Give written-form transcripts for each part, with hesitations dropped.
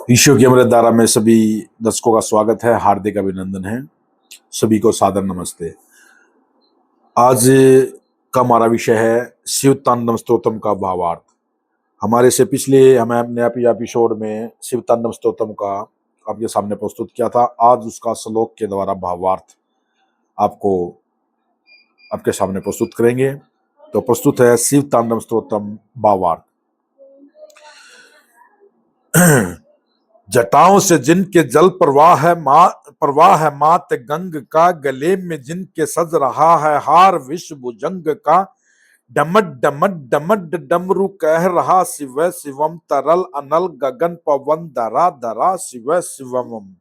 ईशो की अमृत धारा में सभी दर्शकों का स्वागत है, हार्दिक अभिनंदन है। सभी को सादर नमस्ते। आज का हमारा विषय है शिव तांडव स्तोत्रम का भावार्थ। हमारे से पिछले हमें अपने एपिसोड में शिव तांडव स्तोत्रम का आपके सामने प्रस्तुत किया था। आज उसका श्लोक के द्वारा भावार्थ आपको आपके सामने प्रस्तुत करेंगे। तो प्रस्तुत है शिव तांडव स्तोत्रम भावार्थ। जटाओं से जिनके जल प्रवाह है मात गंग का, गले में जिनके सज रहा है हार विश्व भुजंग का, डमट डमट डमट डमरू कह रहा शिव शिवम, तरल अनल गगन पवन धरा धरा शिव शिवम।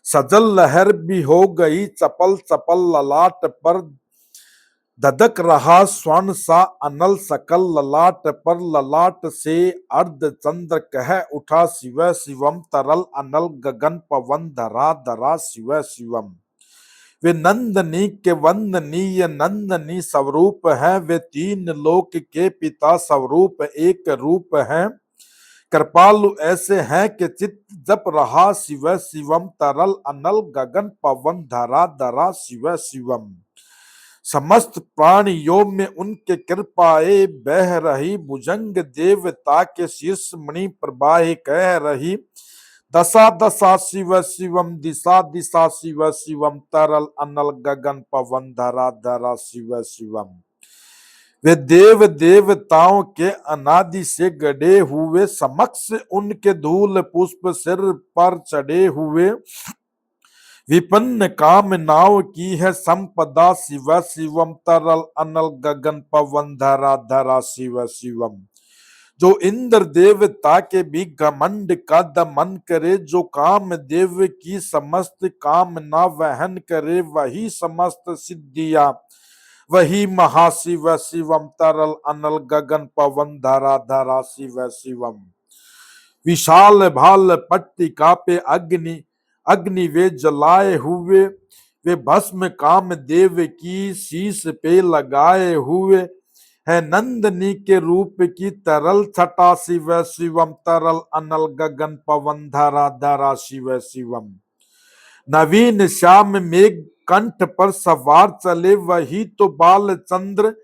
सजल लहर भी हो गई चपल चपल, ललाट पर धधक रहा स्वर्ण सा अनल सकल, ललाट पर ललाट से अर्ध चंद्र कह उठा शिव शिवम, तरल अनल गगन पवन धरा धरा शिव शिवम। वे नंदनी के वंदनीय नंदनी स्वरूप है, वे तीन लोक के पिता स्वरूप एक रूप है। कृपालु ऐसे हैं कि चित जप रहा शिव शिवम, तरल अनल गगन पवन धरा धरा शिव शिवम। समस्त प्राणियों में उनके कृपाए बह रही, भुजंग देवता के शीर्ष मणि प्रवाह कह रही। दशा दशा शिव शिवम, दिशा दिशा शिव शिवम, तरल अनल गगन पवन धरा धरा शिव शिवम। वे देव देवताओं के अनादि से गड़े हुए, समक्ष उनके धूल पुष्प सिर पर चढ़े हुए। विपन्न कामनाओं की है संपदा शिव शिवम, तरल अनल गगन पवन धरा धरा शिव शिवम। जो इंद्र देवता के भी घमंड का दमन करे, जो काम देव की समस्त कामना वहन करे, वही समस्त सिद्धियां, वही महाशिव शिवम, तरल अनल गगन पवन धरा धरा शिव शिवम। विशाल भाल पट्टिका पे अग्नि अग्नि वे जलाए हुए, वे भस्म काम देव की शीश पे लगाए हुए है। नंदनी के रूप की तरल छटा शिव शिवम, तरल अनल गगन पवन धरा धरा शिव शिवम। नवीन श्याम मेघ कंठ पर सवार चले, वही तो बाल चंद्र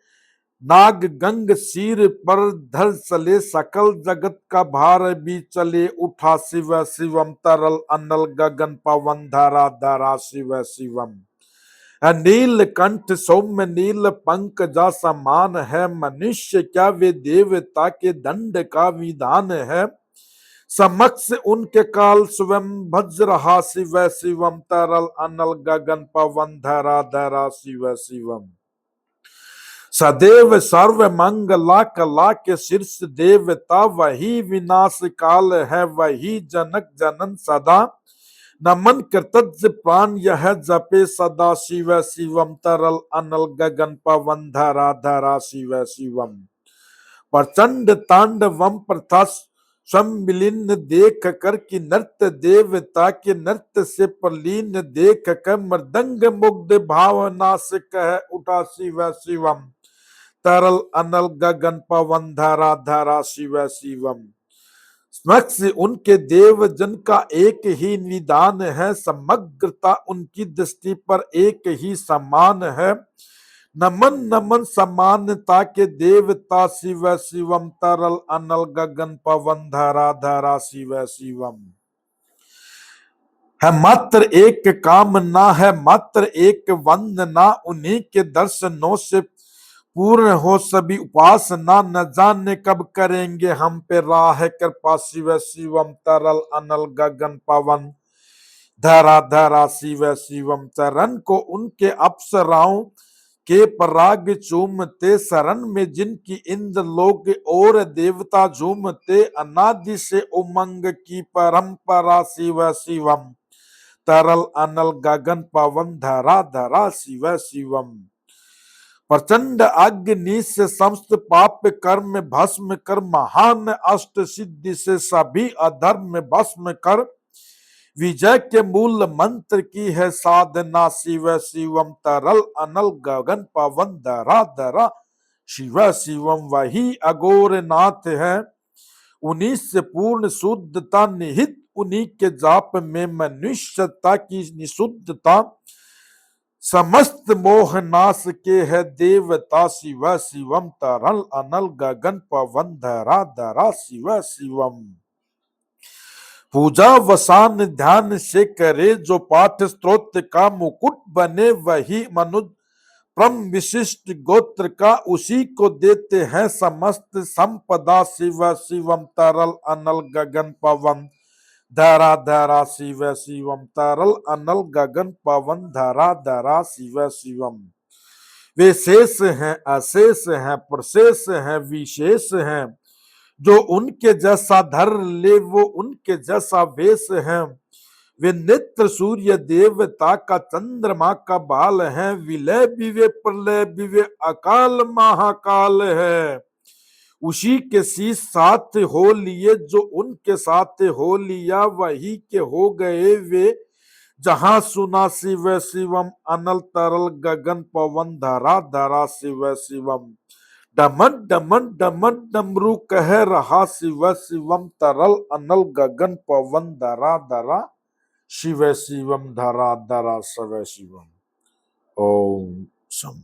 नाग गंग सिर पर धर चले, सकल जगत का भार भी चले उठा शिव शिवम, तरल अनल गगन पवन धरा धरा शिव शिवम। नील कंठ सौम्य नील पंख जा समान है, मनुष्य क्या वे देवता के दंड का विधान है। समक्ष उनके काल स्वयं भज रहा शिव शिवम, तरल अनल गगन पवन धरा धरा शिव शिवम। सदैव सर्व मंगला कला के शीर्ष देवता, वही विनाश काल है वही जनक जनन सदा। नमन कृतज्ञ प्राण यह जपे सदा शिव शिवम, तरल अनल गगन पवन धरा धरा शिव शिवम। प्रचंड तांडवम प्रथा सम्मिलिन देख कर कि नृत्य देवता के नृत्य से प्रलीन देख कर, मृदंग मुग्ध भावना से कह उठा शिव शिवम, तरल अनल गगन पवन धरा धरा शिव शिवम। समक्ष उनके देव जन का एक ही निदान है, समग्रता उनकी दृष्टि पर एक ही समान है। नमन नमन समानता के देवता शिव शिवम, तरल अनल गगन पवन धरा धरा शिव शिवम। है मात्र एक कामना है मात्र एक वंदना, उन्हीं के दर्शनों से पूर्ण हो सभी उपासना। न जाने कब करेंगे हम पे राह कृपा शिव शिवम, तरल अनल गगन पवन धरा धरा शिव शिवम। चरण को उनके अप्सराओं के पराग चूमते, शरण में जिनकी इंद्र लोक और देवता झूमते। अनादि से उमंग की परंपरा शिव शिवम, तरल अनल गगन पवन धरा धरा शिव शिवम। प्रचंड अग्नि से समस्त पाप कर्म भस्म कर, महान अष्ट सिद्धि से सभी अधर्म भस्म कर। विजय के मूल मंत्र की है साधना शिव शिवम, तरल अनल गगन पवन धरा धरा शिव शिवम। वही अघोर नाथ है, उन्हीं से पूर्ण शुद्धता निहित उन्हीं के जाप में मनुष्यता की निशुद्धता, समस्त मोह नाश के है देवता, शिव शिवम तरल अनल गगन पवन धरा धरा शिव शिवम। पूजा वसान ध्यान से करे जो पाठ, स्तोत्र का मुकुट बने वही मनुज, परम विशिष्ट गोत्र का उसी को देते हैं समस्त संपदा, शिव शिवम तरल अनल गगन पवन धरा धरा शिव शिवम, तरल अनल गगन पवन धरा धरा शिव शिवम। वे शेष हैं, अशेष हैं, प्रशेष हैं, विशेष हैं, जो उनके जैसा धर ले वो उनके जैसा वेश है। वे नेत्र सूर्य देवता का, चंद्रमा का बाल है, विलय विवे प्रलय विवे अकाल महाकाल है। उसी के शीश साथ हो लिए जो उनके साथ हो लिया, वही के हो गए वे जहां सुना शिव शिवम, अनल तरल गगन पवन धरा धरा शिव शिवम। डमन डमन डमन डमरू कह रहा शिव शिवम, तरल अनल गगन पवन धरा धरा शिव शिवम, धरा धरा शिव शिवम। ओम शम।